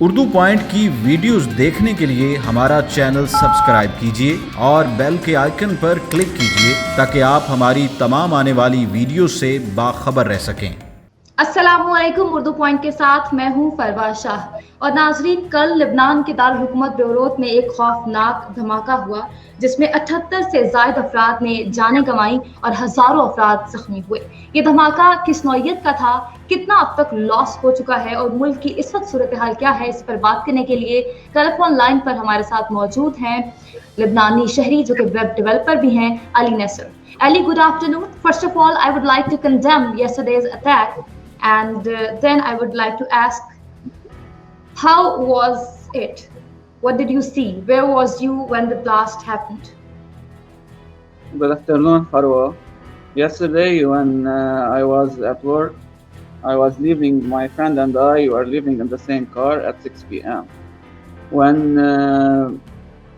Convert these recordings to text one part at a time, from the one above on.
Urdu point की videos देखने के लिए हमारा चैनल सब्सक्राइब कीजिए और बेल के आइकन पर क्लिक कीजिए ताकि आप हमारी तमाम आने वाली वीडियो से बाखबर रह सकें। अस्सलामुअलैकुम। उर्दू पॉइंट के साथ मैं हूं फरवा शाह। और नाजरीन, कल लेबनान के दारुल हुकूमत बेरूत में एक खौफनाक धमाका हुआ जिसमें 78 से ज्यादा अफराद ने जानें गंवाई और हजारों अफराद जख्मी हुए। ये धमाका किस नौइयत का था, कितना अब तक लॉस हो चुका है और मुल्क की इस वक्त सूरत हाल क्या है, इस पर बात करने के लिए टेलीफोन लाइन पर हमारे साथ मौजूद हैं लेबनानी शहरी जो कि वेब डेवलपर भी हैं, अली नसर। Ali, good afternoon. First of all, I would like to condemn yesterday's attack, and then I would like to ask, how was it? What did you see? Where was you when the blast happened? Good afternoon, Farwa. Yesterday, when I was at work, I was leaving, my friend and I were living in the same car at 6 p.m. When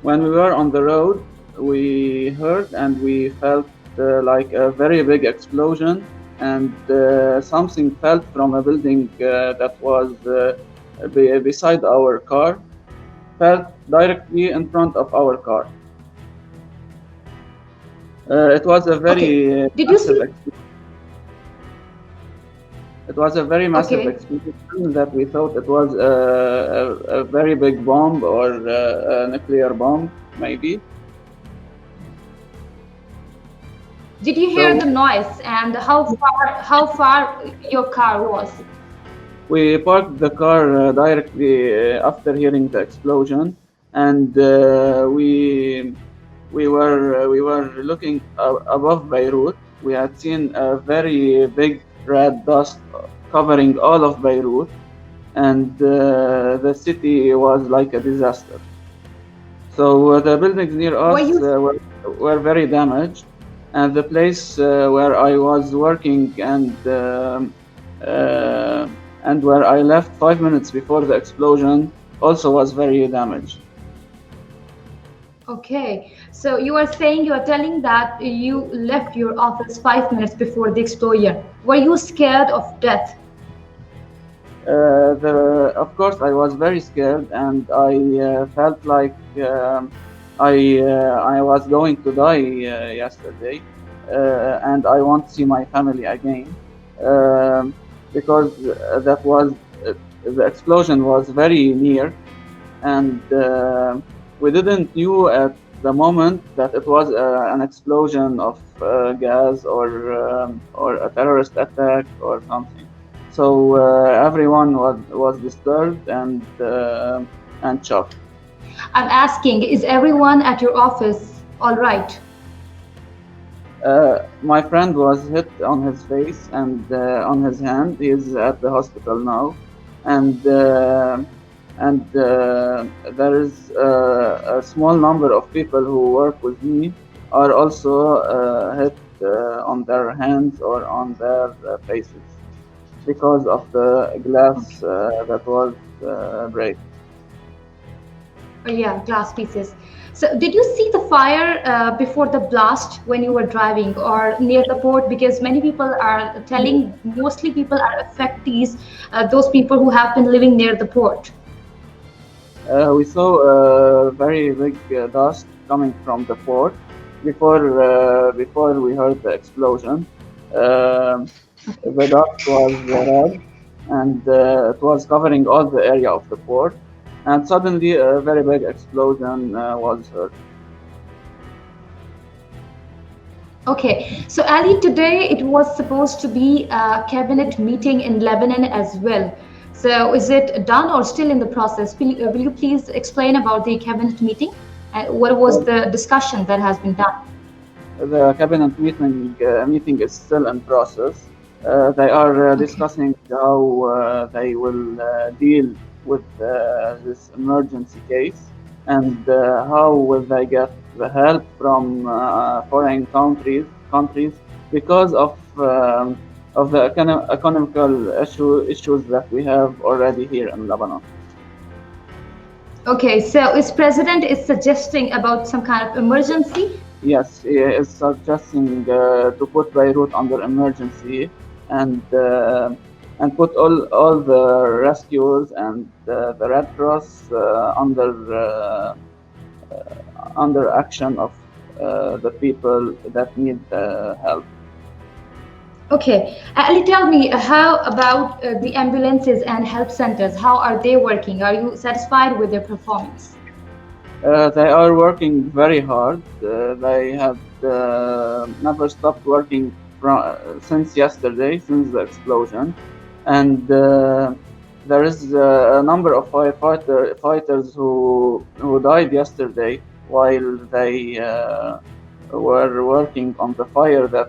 we were on the road, we heard and we felt like a very big explosion, and something fell from a building that was beside our car, fell directly in front of our car. It was a very Did you see? It was a very massive explosion that we thought it was a very big bomb or a nuclear bomb, maybe. Did you hear the noise, and how far your car was? We parked the car directly after hearing the explosion, and we were looking above Beirut. We had seen a very big red dust covering all of Beirut, and the city was like a disaster. So the buildings near us were very damaged, and the place where I was working and where I left 5 minutes before the explosion also was very damaged. Okay, so you are telling that you left your office 5 minutes before the explosion. Were you scared of death? Of course, I was very scared, and I felt like I was going to die yesterday, and I won't see my family again, because the explosion was very near, and we didn't knew at the moment that it was an explosion of gas or a terrorist attack or something. So everyone was disturbed and shocked. I'm asking, is everyone at your office all right? My friend was hit on his face and on his hand. He is at the hospital now, and there is a small number of people who work with me are also hit on their hands or on their faces because of the glass that was break. Yeah, glass pieces. So did you see the fire before the blast when you were driving or near the port? Because many people are telling, mostly people are affectees, those people who have been living near the port. We saw a very big dust coming from the port before we heard the explosion. The dust was red, and it was covering all the area of the port, and suddenly a very big explosion was heard. Okay, so Ali, today it was supposed to be a cabinet meeting in Lebanon as well. So is it done or still in the process? Will you please explain about the cabinet meeting and what was the discussion that has been done? The cabinet meeting is still in process. They are discussing how they will deal with this emergency case, and how will they get the help from foreign countries because of the economical issues that we have already here in Lebanon. Okay, so is President is suggesting about some kind of emergency? Yes, he is suggesting to put Beirut under emergency, and and put all the rescuers and the Red Cross under action of the people that need help. Okay, Ali, tell me, how about the ambulances and help centers? How are they working? Are you satisfied with their performance? They are working very hard. They have never stopped working since yesterday, since the explosion, and there is a number of fighters who died yesterday while they were working on the fire that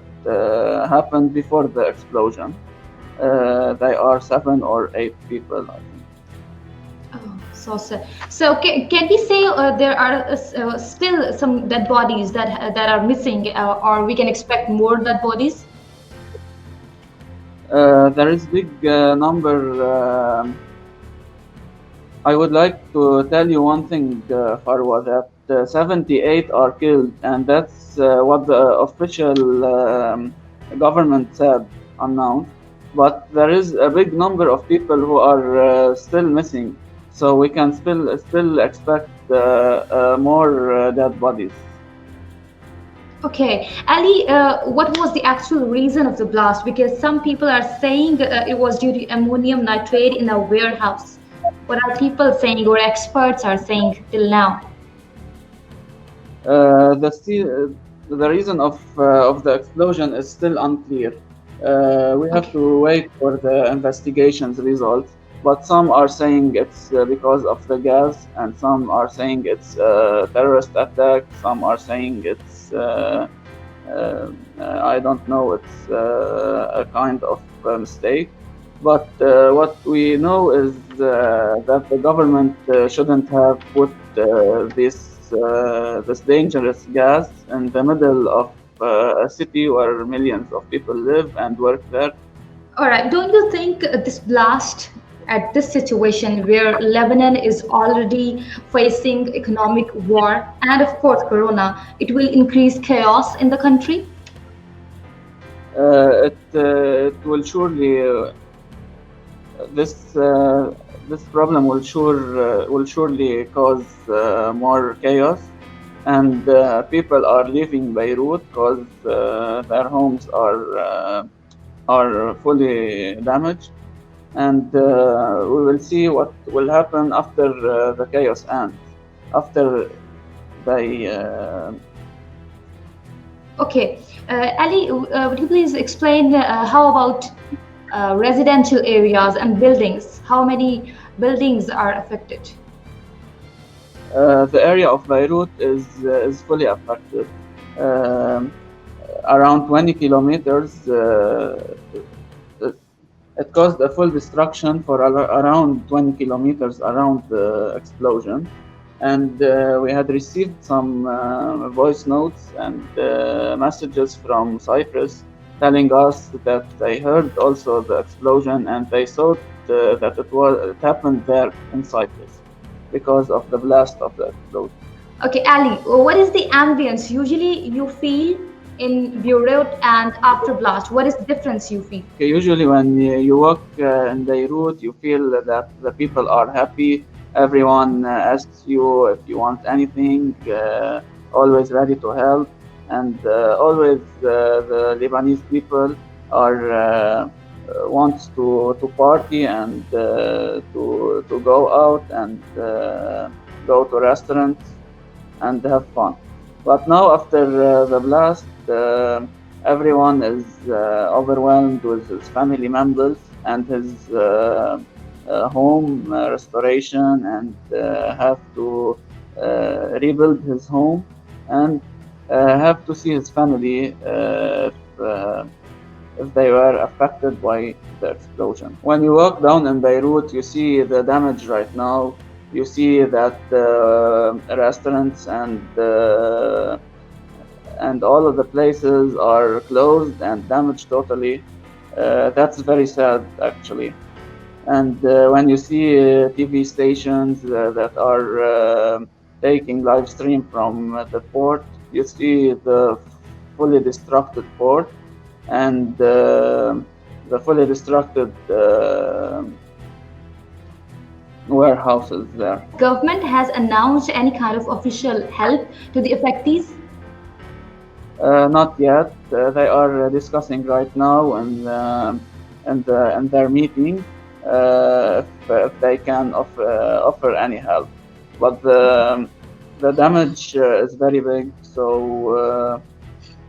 happened before the explosion. They are 7 or 8 people, I think. Oh, so sad. So can we say there are still some dead bodies that are missing, or we can expect more dead bodies? There is big number. I would like to tell you one thing, Farwa, that 78 are killed, and that's what the official government said, announced. But there is a big number of people who are still missing, so we can still expect more dead bodies. Okay, Ali, what was the actual reason of the blast? Because some people are saying it was due to ammonium nitrate in a warehouse. What are people saying, or experts are saying till now? The reason of the explosion is still unclear. We have Okay. to wait for the investigation's results. But some are saying it's because of the gas, and some are saying it's a terrorist attack. Some are saying it's I don't know. It's a kind of mistake. But what we know is that the government shouldn't have put this dangerous gas in the middle of a city where millions of people live and work there. All right. Don't you think this blast at this situation where Lebanon is already facing economic war and, of course, Corona, it will increase chaos in the country? It will surely this this problem will surely cause more chaos, and people are leaving Beirut because their homes are fully damaged, and we will see what will happen after the chaos ends, after they Okay. Ali, would you please explain how about residential areas and buildings? How many buildings are affected? the area of Beirut is fully affected. Um, Around 20 kilometers. It caused a full destruction for around 20 kilometers around the explosion. And we had received some voice notes and messages from Cyprus telling us that they heard also the explosion, and they thought that it happened there in Cyprus because of the blast of the explosion. Okay, Ali, what is the ambience usually you feel in Beirut and after blast? What is the difference you feel? Okay, usually when you walk in Beirut, you feel that the people are happy. Everyone asks you if you want anything, always ready to help, and always the Lebanese people are wants to party and to go out and go to restaurants and have fun. But now, after the blast, everyone is overwhelmed with his family members and his home restoration, and have to rebuild his home, and have to see his family if they were affected by the explosion. When you walk down in Beirut, you see the damage right now. You see that restaurants and all of the places are closed and damaged totally. That's very sad, actually. And when you see TV stations that are taking live stream from the port, you see the fully destructed port, and the fully destructed warehouses there. Government has announced any kind of official help to the affectees? Not yet. They are discussing right now in their meeting if they can offer any help. But the damage is very big, so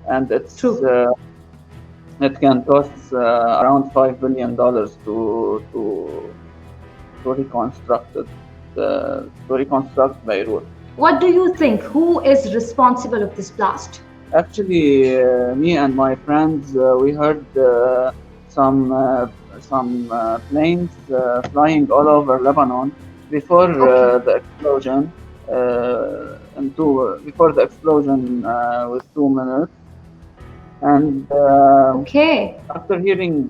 and True. it can cost around $5 billion to reconstruct it, to reconstruct Beirut. What do you think? Who is responsible of this blast? Actually, me and my friends, we heard some planes flying all over Lebanon before Okay. the explosion. Before the explosion with 2 minutes, and Okay. after hearing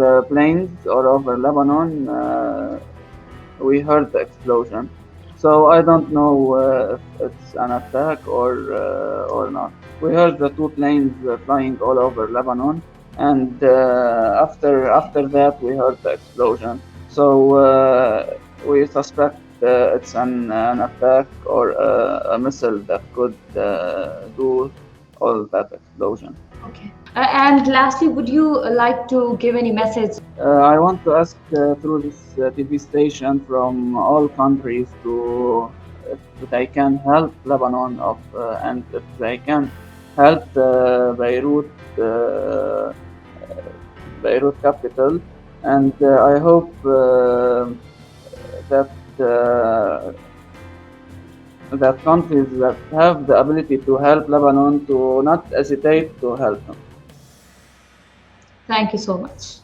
the planes all over Lebanon, we heard the explosion. So I don't know if it's an attack or not. We heard the two planes flying all over Lebanon, and after that we heard the explosion. So we suspect it's an attack or a missile that could do all that explosion. Okay. And lastly, would you like to give any message? I want to ask through this TV station from all countries to if they can help Lebanon and if they can help Beirut capital, and I hope that that countries that have the ability to help Lebanon to not hesitate to help them. Thank you so much.